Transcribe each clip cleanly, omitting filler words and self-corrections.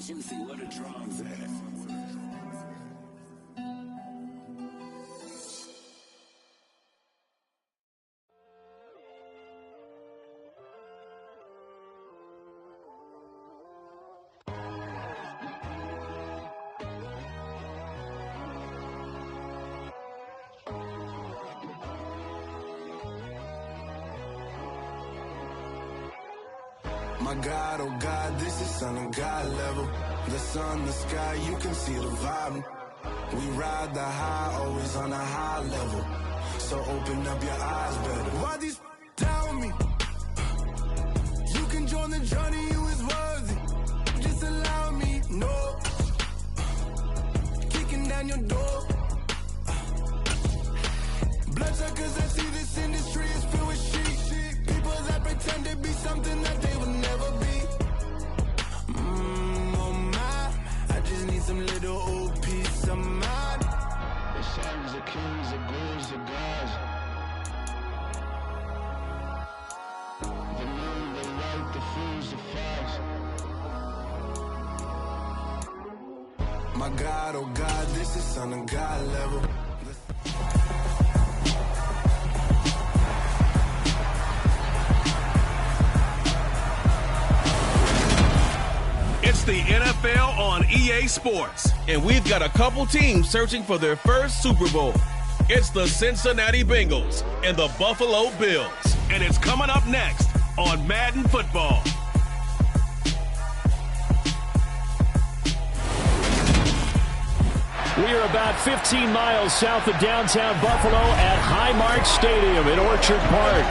Juicy, where the drums at? My God, oh God, this is Son of God level. The sun, the sky, you can see the vibe. We ride the high, always on a high level. So open up your eyes better. Why these tell me? You can join the journey, you is worthy. Just allow me, no. Kicking down your door. Bloodsuckers, I see this industry is filled with sheep. People that pretend to be something that they will never be. Oh my, I just need some little old peace of mind. The sons of kings, the ghouls, the gods. The moon, the light, the fools, the facts. My God, oh God, this is Son of God level. It's the NFL on EA Sports, and we've got a couple teams searching for their first Super Bowl. It's the Cincinnati Bengals and the Buffalo Bills, and it's coming up next on Madden Football. We are about 15 miles south of downtown Buffalo at Highmark Stadium in Orchard Park.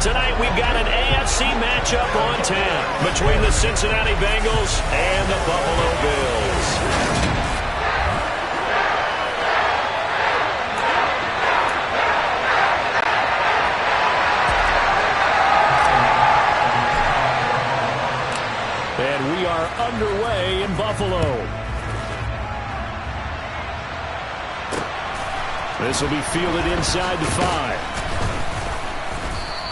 Tonight we've got an AFC matchup on tap between the Cincinnati Bengals and the Buffalo Bills. And we are underway in Buffalo. This will be fielded inside the 5.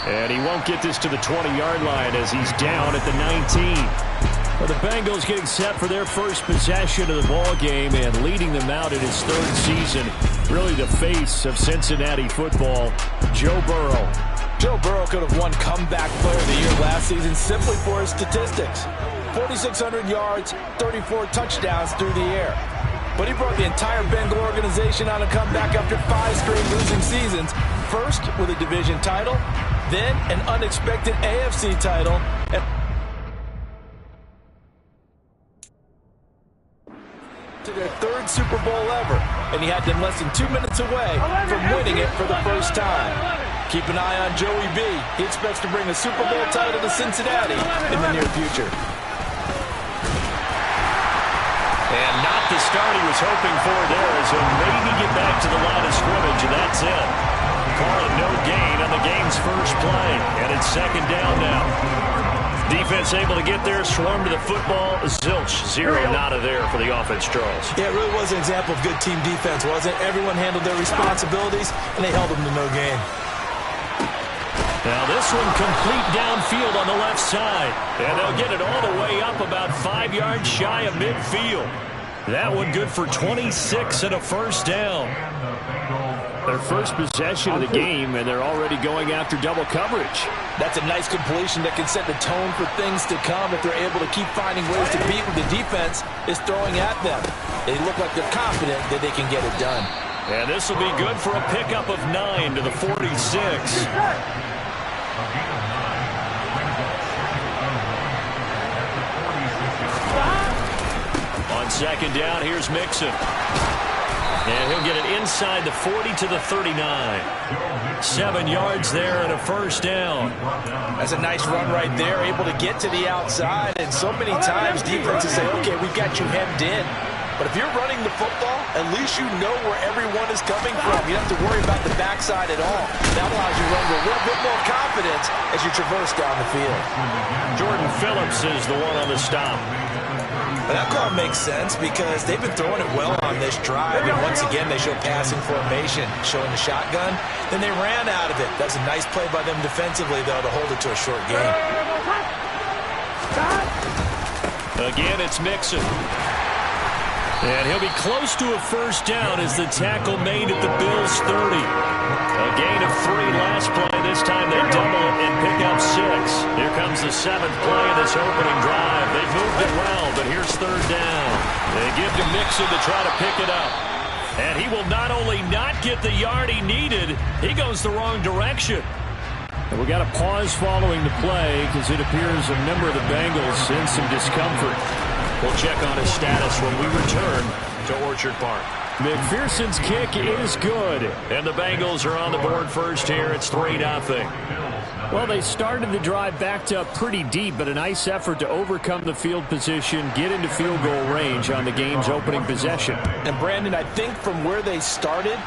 And he won't get this to the 20-yard line as he's down at the 19. Well, the Bengals getting set for their first possession of the ball game and leading them out in his third season. Really the face of Cincinnati football, Joe Burrow. Joe Burrow could have won Comeback Player of the Year last season simply for his statistics. 4,600 yards, 34 touchdowns through the air. But he brought the entire Bengal organization on a comeback after 5 straight losing seasons. First with a division title, then an unexpected AFC title. To their third Super Bowl ever, and he had them less than 2 minutes away from winning it for the first time. Keep an eye on Joey B. He expects to bring a Super Bowl title to Cincinnati in the near future. And not the start he was hoping for there, as he'll maybe get back to the line of scrimmage, and that's it. Calling no gain on the game's first play, and it's second down now. Defense able to get there, swarm to the football. Zilch, zero out of there for the offense, Charles. Yeah, it really was an example of good team defense, wasn't it? Everyone handled their responsibilities, and they held them to no gain. Now this one complete downfield on the left side. And they'll get it all the way up about 5 yards shy of midfield. That one good for 26 and a first down. Their first possession of the game, and they're already going after double coverage. That's a nice completion that can set the tone for things to come if they're able to keep finding ways to beat what the defense is throwing at them. They look like they're confident that they can get it done. And this will be good for a pickup of 9 to the 46. On second down, here's Mixon. And he'll get it inside the 40 to the 39. 7 yards there and a first down. That's a nice run right there, able to get to the outside. And so many times defenses say, okay, we've got you hemmed in. But if you're running the football, at least you know where everyone is coming from. You don't have to worry about the backside at all. That allows you to run with a little bit more confidence as you traverse down the field. Jordan Phillips is the one on the stop. And that call makes sense because they've been throwing it well on this drive. And once again, they show passing formation, showing the shotgun. Then they ran out of it. That's a nice play by them defensively, though, to hold it to a short game. Again, it's Mixon. And he'll be close to a first down as the tackle made at the Bills' 30. A gain of 3 last play. This time they double it and pick up 6. Here comes the 7th play of this opening drive. They've moved it well, but here's 3rd down. They give to Mixon to try to pick it up. And he will not only not get the yard he needed, he goes the wrong direction. And we got a pause following the play because it appears a member of the Bengals in some discomfort. We'll check on his status when we return to Orchard Park. McPherson's kick is good. And the Bengals are on the board first here. It's 3-0. Well, they started the drive backed up pretty deep, but a nice effort to overcome the field position, get into field goal range on the game's opening possession. And Brandon, I think from where they started,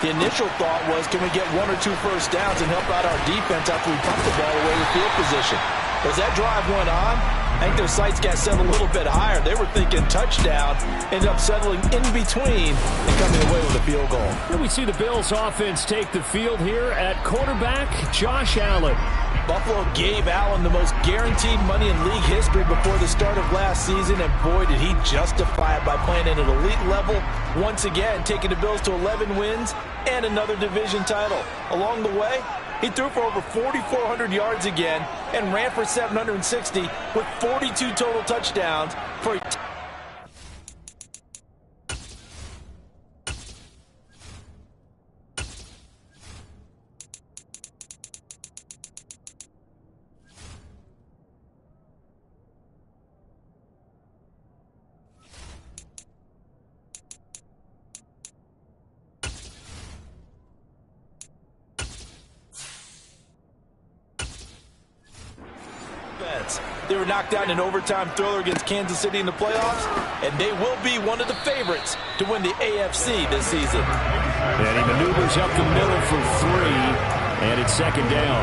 the initial thought was, can we get 1 or 2 first downs and help out our defense after we pump the ball away with field position? As that drive went on, I think their sights got set a little bit higher. They were thinking touchdown, ended up settling in between and coming away with a field goal. Here we see the Bills offense take the field here at quarterback, Josh Allen. Buffalo gave Allen the most guaranteed money in league history before the start of last season, and boy, did he justify it by playing at an elite level once again, taking the Bills to 11 wins and another division title. Along the way, he threw for over 4,400 yards again and ran for 760 with 42 total touchdowns for a They were knocked out in an overtime thriller against Kansas City in the playoffs, and they will be one of the favorites to win the AFC this season. And he maneuvers up the middle for 3, and it's 2nd down.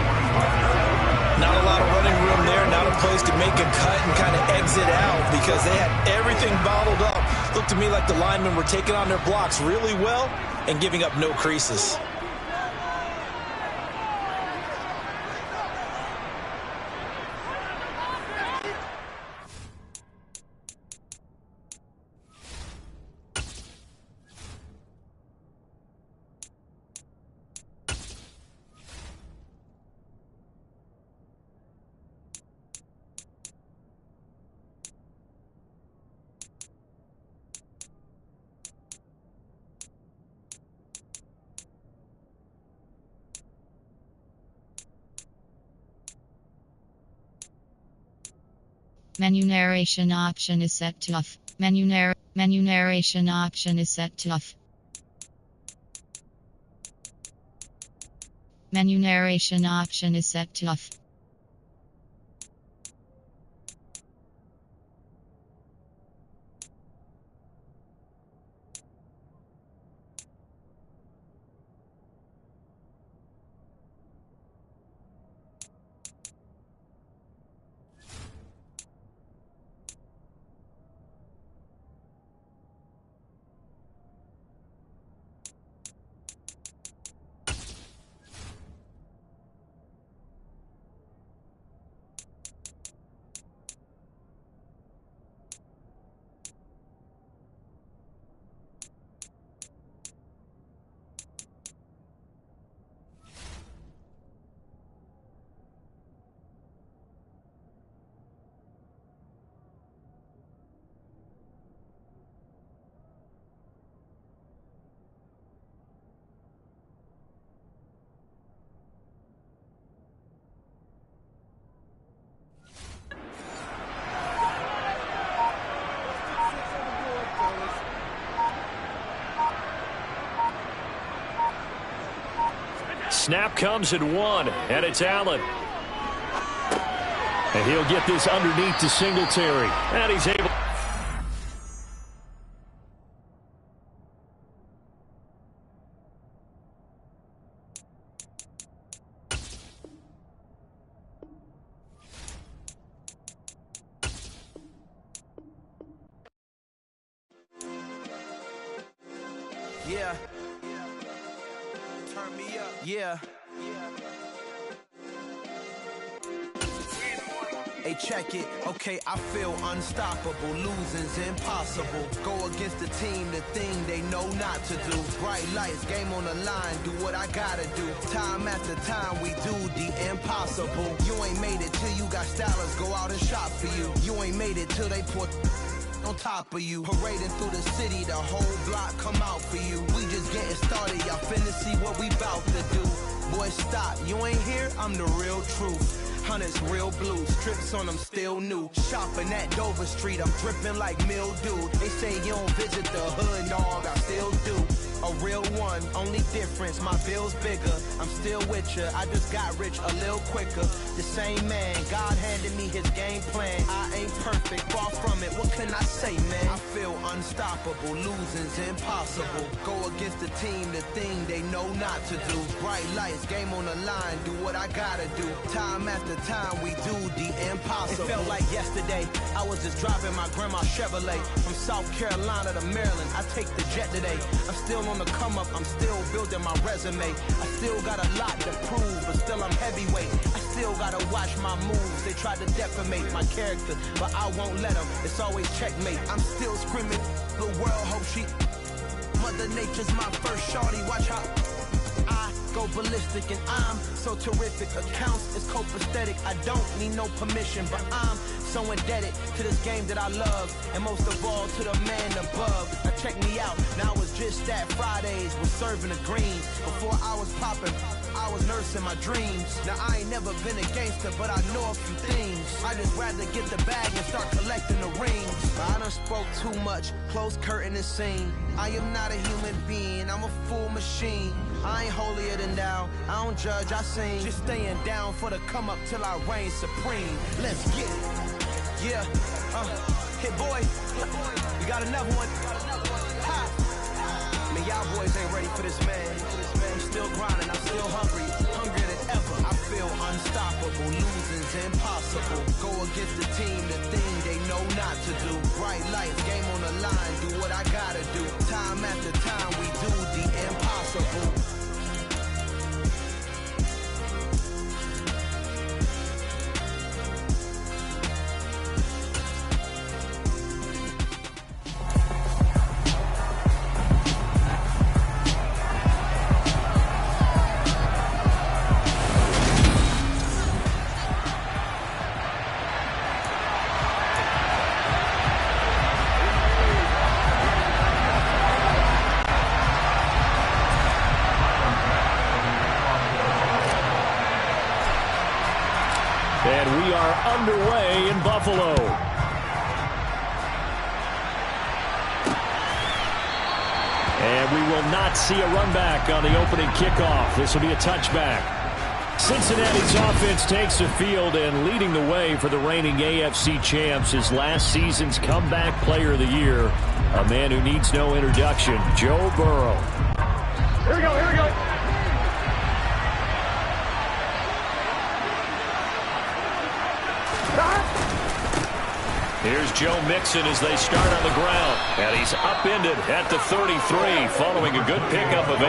Not a lot of running room there, not a place to make a cut and kind of exit out because they had everything bottled up. Looked to me like the linemen were taking on their blocks really well and giving up no creases. Menu narration option is set to off. Menu narration option is set to off. Menu narration option is set to off. Snap comes at 1, and it's Allen. And he'll get this underneath to Singletary. And he's able. Yeah. Turn me up. Yeah. Hey, check it. Okay, I feel unstoppable. Losing's impossible. Go against the team, the thing they know not to do. Bright lights, game on the line, do what I gotta do. Time after time, we do the impossible. You ain't made it till you got stylers go out and shop for you. You ain't made it till they put on top of you. Parading through the city, the whole block come out for you. We just getting started, y'all finna see what we bout to do. Boy, stop, you ain't here, I'm the real truth. Hunters, real blue, strips on them still new. Shopping at Dover Street, I'm dripping like mildew. They say you don't visit the hood, dog, I still do. A real one, only difference, my bill's bigger. I'm still with ya, I just got rich a little quicker. The same man, God handed me his game plan. I ain't perfect, far from it, what can I say, man? I feel unstoppable, losing's impossible. Go against the team, the thing they know not to do. Bright lights, game on the line, do what I gotta do. Time after time, we do the impossible. It felt like yesterday, I was just driving my grandma's Chevrolet. From South Carolina to Maryland, I take the jet today. I'm still on the come up, I'm still building my resume. I still got a lot to prove, but still I'm heavyweight. I still gotta watch my moves. They try to defamate my character, but I won't let them. It's always checkmate. I'm still screaming, the world hope she. Mother Nature's my first shorty, watch how I go ballistic and I'm so terrific. Accounts is copacetic, I don't need no permission, but I'm so indebted to this game that I love, and most of all to the man above. Now check me out, now it's just that Fridays was serving the greens. Before I was popping, I was nursing my dreams. Now I ain't never been a gangster, but I know a few things. I just rather get the bag and start collecting the rings. I done spoke too much, close curtain and scene. I am not a human being, I'm a full machine. I ain't holier than thou, I don't judge, I sing. Just staying down for the come up till I reign supreme. Let's get it. Yeah, hit boy, we got another one. Ha. Man, y'all boys ain't ready for this, man. I'm still grinding, I'm still hungry, hungrier than ever. I feel unstoppable, losing's impossible. Go against the team, the thing they know not to do. Bright lights, game on the line, do what I gotta do. Time after time, we do the impossible. And we are underway in Buffalo. And we will not see a run back on the opening kickoff. This will be a touchback. Cincinnati's offense takes the field, and leading the way for the reigning AFC champs is last season's comeback player of the year, a man who needs no introduction, Joe Burrow. Here we go, here we go. Here's Joe Mixon as they start on the ground. And he's upended at the 33 following a good pickup of 8.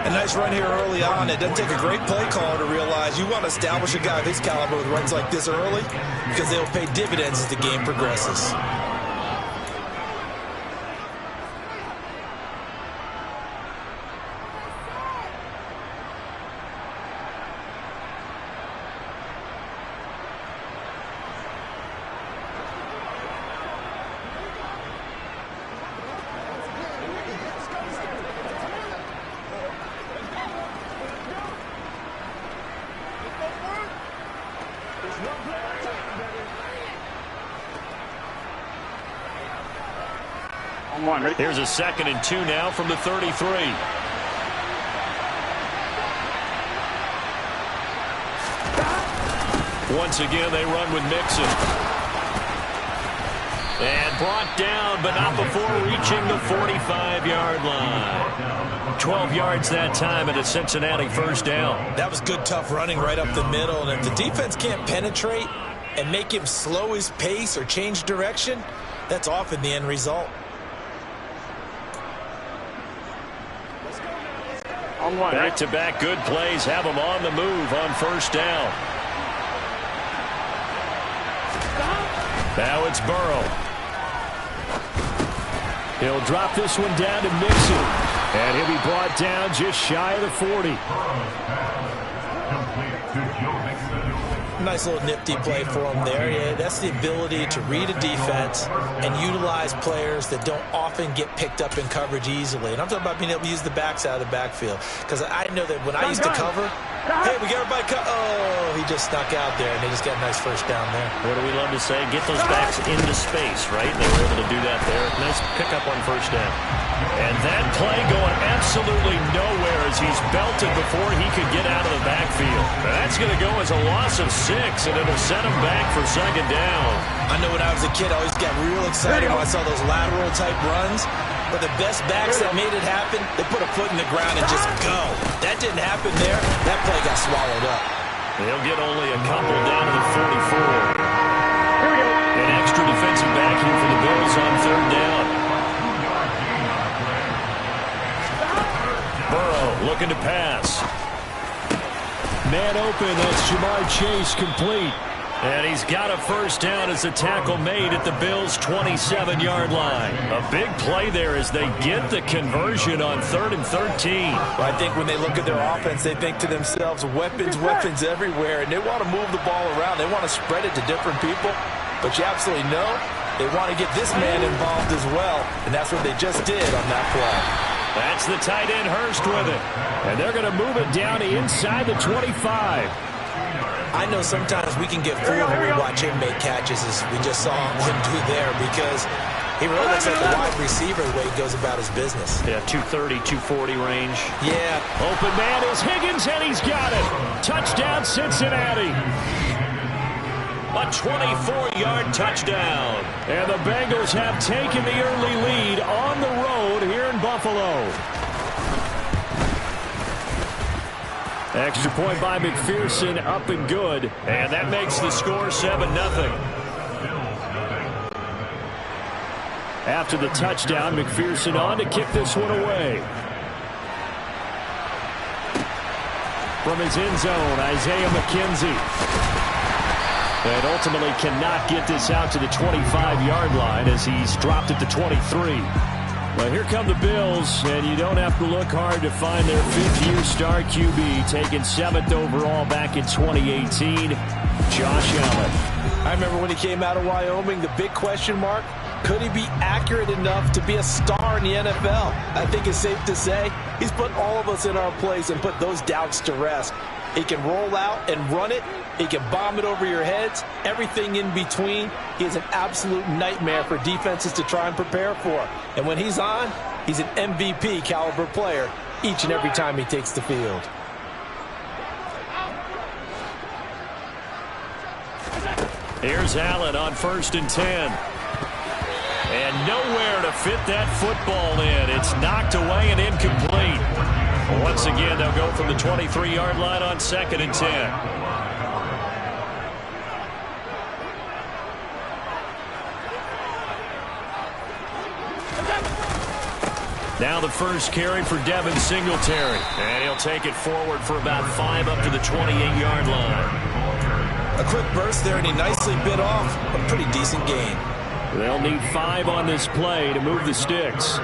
A nice run here early on. It doesn't take a great play caller to realize you want to establish a guy of his caliber with runs like this early because they'll pay dividends as the game progresses. Here's a 2nd and 2 now from the 33. Once again, they run with Mixon. And brought down, but not before reaching the 45-yard line. 12 yards that time and a Cincinnati first down. That was good, tough running right up the middle. And if the defense can't penetrate and make him slow his pace or change direction, that's often the end result. Back-to-back good plays have them on the move on first down. Now it's Burrow. He'll drop this one down to Mixon. And he'll be brought down just shy of the 40. Nice little nifty play for him there. Yeah, that's the ability to read a defense and utilize players that don't often get picked up in coverage easily. And I'm talking about being able to use the backs out of the backfield. Because I know that when I used to cover, hey, we got everybody oh, he just snuck out there, and they just got a nice first down there. What do we love to say? Get those backs into space, right? They were able to do that there. Nice pickup on first down. And that play going absolutely nowhere as he's belted before he could get out of the backfield. That's going to go as a loss of 6, and it'll set him back for second down. I know when I was a kid, I always got real excited when I saw those lateral-type runs. But the best backs that made it happen, they put a foot in the ground and just go. That didn't happen there. That play got swallowed up. They'll get only a couple down to the 44. An extra defensive back here for the Bills on third down. Burrow looking to pass. Man open, that's Jamar Chase complete. And he's got a first down as the tackle made at the Bills' 27-yard line. A big play there as they get the conversion on 3rd and 13. Well, I think when they look at their offense, they think to themselves, weapons everywhere, and they want to move the ball around. They want to spread it to different people. But you absolutely know they want to get this man involved as well, and that's what they just did on that play. That's the tight end Hurst with it. And they're going to move it down to inside the 25. I know sometimes we can get fooled when we watch him make catches, as we just saw him do there, because he really looks like a wide receiver the way he goes about his business. Yeah, 230, 240 range. Yeah. Open man is Higgins, and he's got it. Touchdown, Cincinnati. A 24-yard touchdown. And the Bengals have taken the early lead on the road here in Buffalo. Extra point by McPherson, up and good. And that makes the score 7-0. After the touchdown, McPherson on to kick this one away. From his end zone, Isaiah McKenzie. And ultimately cannot get this out to the 25-yard line as he's dropped at the 23. Well, here come the Bills, and you don't have to look hard to find their 5th-year star QB, taken 7th overall back in 2018, Josh Allen. I remember when he came out of Wyoming, the big question mark, could he be accurate enough to be a star in the NFL? I think it's safe to say he's put all of us in our place and put those doubts to rest. He can roll out and run it. He can bomb it over your heads. Everything in between. He is an absolute nightmare for defenses to try and prepare for. And when he's on, he's an MVP caliber player each and every time he takes the field. Here's Allen on 1st and 10. And nowhere to fit that football in. It's knocked away and incomplete. Once again, they'll go from the 23-yard line on 2nd and 10. Now the first carry for Devin Singletary. And he'll take it forward for about 5 up to the 28-yard line. A quick burst there, and he nicely bit off a pretty decent gain. They'll need 5 on this play to move the sticks.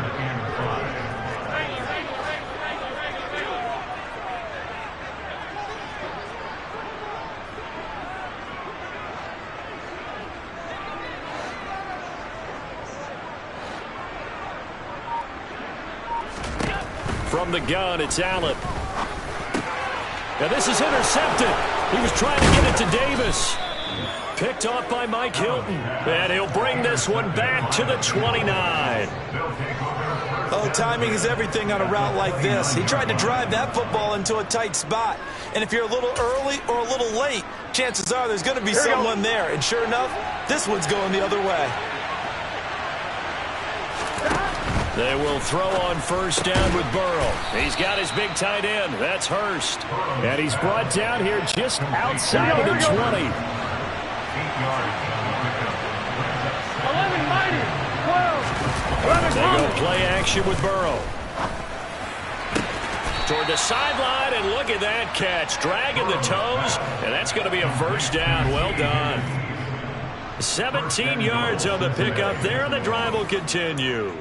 From the gun, it's Allen. Now this is intercepted. He was trying to get it to Davis. Picked off by Mike Hilton. And he'll bring this one back to the 29. Oh, timing is everything on a route like this. He tried to drive that football into a tight spot. And if you're a little early or a little late, chances are there's going to be someone there. And sure enough, this one's going the other way. They will throw on 1st down with Burrow. He's got his big tight end. That's Hurst. And he's brought down here just outside of the 20. 11 mighty. 12. 11 they go play action with Burrow. Toward the sideline, and look at that catch. Dragging the toes, and that's going to be a first down. Well done. 17 yards on the pickup there. The drive will continue.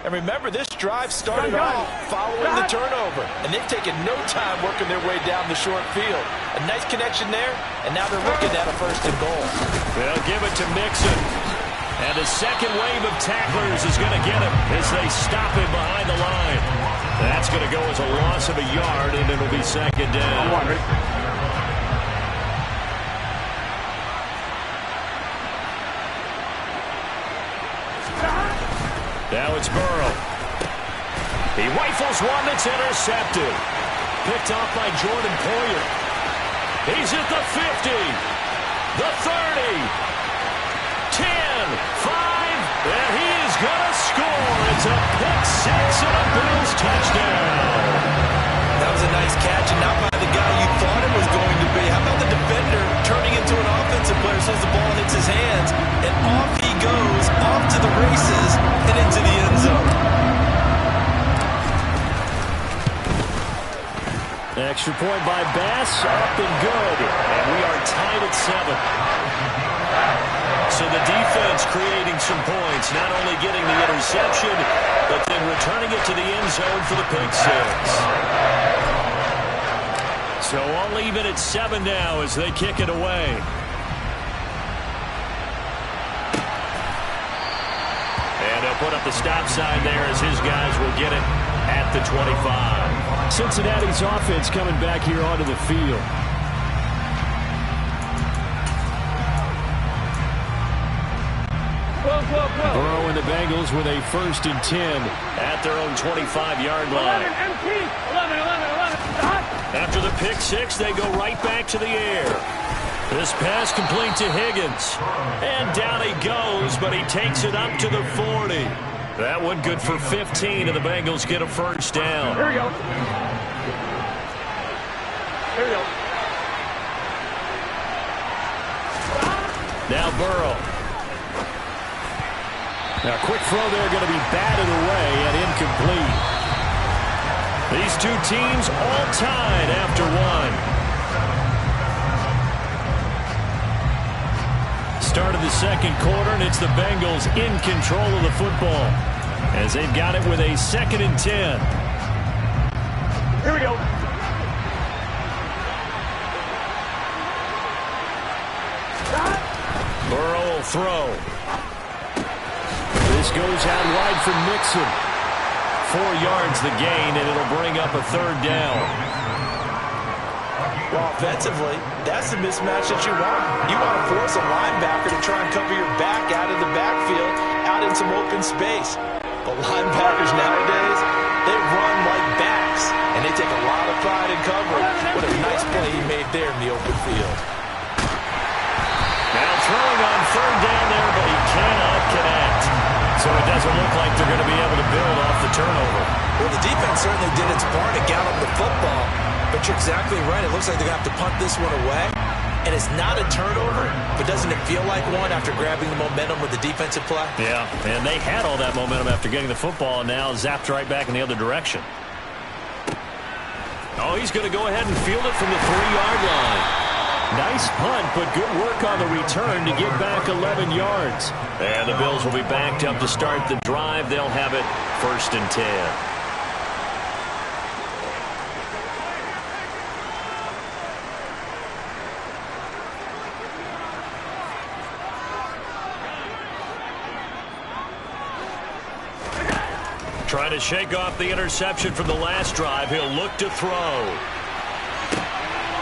And remember, this drive started off following the turnover. And they've taken no time working their way down the short field. A nice connection there, and now they're looking at a 1st and goal. They'll give it to Mixon. And the second wave of tacklers is going to get him as they stop him behind the line. That's going to go as a loss of a yard, and it'll be 2nd down. Now it's Burrow. He rifles one that's intercepted. Picked off by Jordan Poyer. He's at the 50, the 30, 10, 5, and he is going to score. It's a pick-6 and a Bills touchdown. That was a nice catch, and not by the guy you thought it was going to be. How about the defender turning into an offensive player as soon as the ball hits his hands, and off he goes, off to the races, and into the end zone. Extra point by Bass, up and good. And we are tied at 7. So the defense creating some points, not only getting the interception, but then returning it to the end zone for the pick-6. So all even at 7 now as they kick it away. And they'll put up the stop sign there as his guys will get it at the 25. Cincinnati's offense coming back here onto the field. Burrow and the Bengals with a 1st and 10 at their own 25-yard line. 11. After the pick-6, they go right back to the air. This pass complete to Higgins. And down he goes, but he takes it up to the 40. That one good for 15, and the Bengals get a 1st down. Here we go. Now Burrow. Now quick throw there going to be batted away and incomplete. These two teams all tied after 1. Start of the 2nd quarter, and it's the Bengals in control of the football as they've got it with a 2nd and 10. Here we go. Burrow will throw. This goes out wide for Mixon. 4 yards the gain, and it'll bring up a 3rd down. Well, offensively, that's the mismatch that you want. You want to force a linebacker to try and cover your back out of the backfield, out in some open space. But linebackers nowadays, they run like backs, and they take a lot of pride in coverage. What a nice play he made there in the open field. Now throwing on 3rd down there, but he cannot connect. So it doesn't look like they're going to be able to build off the turnover. Well, the defense certainly did its part to gallop the football. But you're exactly right. It looks like they're going to have to punt this one away. And it's not a turnover, but doesn't it feel like one after grabbing the momentum with the defensive play? Yeah, and they had all that momentum after getting the football, and now zapped right back in the other direction. Oh, he's going to go ahead and field it from the 3-yard line. Nice punt, but good work on the return to get back 11 yards. And the Bills will be backed up to start the drive. They'll have it 1st and 10. Trying to shake off the interception from the last drive. He'll look to throw.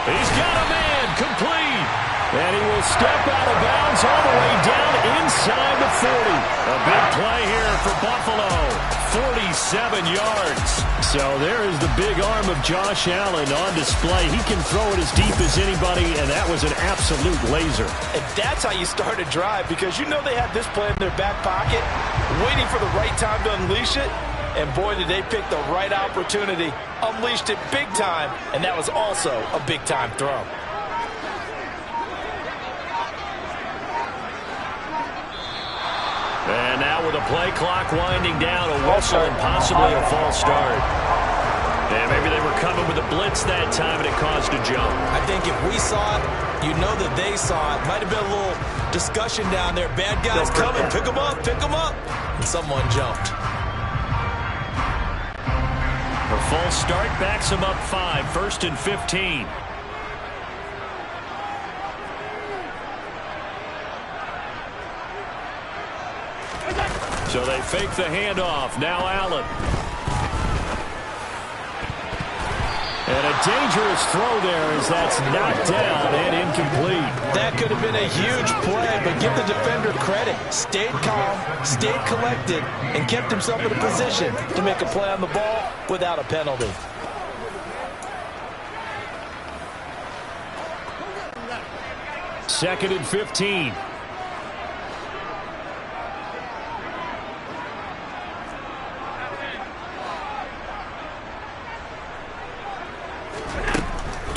He's got a man, complete. And he will step out of bounds all the way down inside the 40. A big play here for Buffalo. 47 yards. So there is the big arm of Josh Allen on display. He can throw it as deep as anybody, and that was an absolute laser. And that's how you start a drive, because you know they had this play in their back pocket, waiting for the right time to unleash it. And boy, did they pick the right opportunity. Unleashed it big time, and that was also a big-time throw. And now with a play clock winding down, a whistle and possibly a false start. And maybe they were coming with a blitz that time, and it caused a jump. I think if we saw it, You know that they saw it. Might have been a little discussion down there. Bad guys coming. Pick them up. Pick them up. And someone jumped. A false start backs him up 5. 1st and 15. So they fake the handoff. Now Allen. And a dangerous throw there as that's knocked down and incomplete. That could have been a huge play, but give the defender credit. Stayed calm, stayed collected, and kept himself in a position to make a play on the ball without a penalty. Second and 15.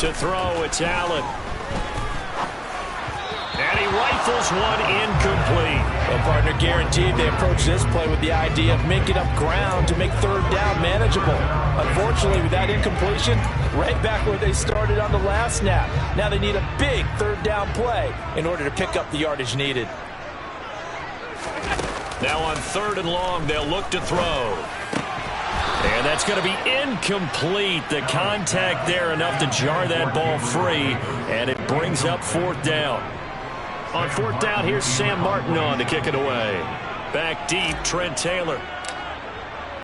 To throw, it's Allen. And he rifles one incomplete. Well, partner, guaranteed they approach this play with the idea of making up ground to make third down manageable. Unfortunately, with that incompletion, right back where they started on the last snap. Now they need a big third down play in order to pick up the yardage needed. Now on 3rd and long, they'll look to throw. And that's going to be incomplete. The contact there enough to jar that ball free, and it brings up 4th down. On 4th down, here's Sam Martin on to kick it away. Back deep, Trent Taylor.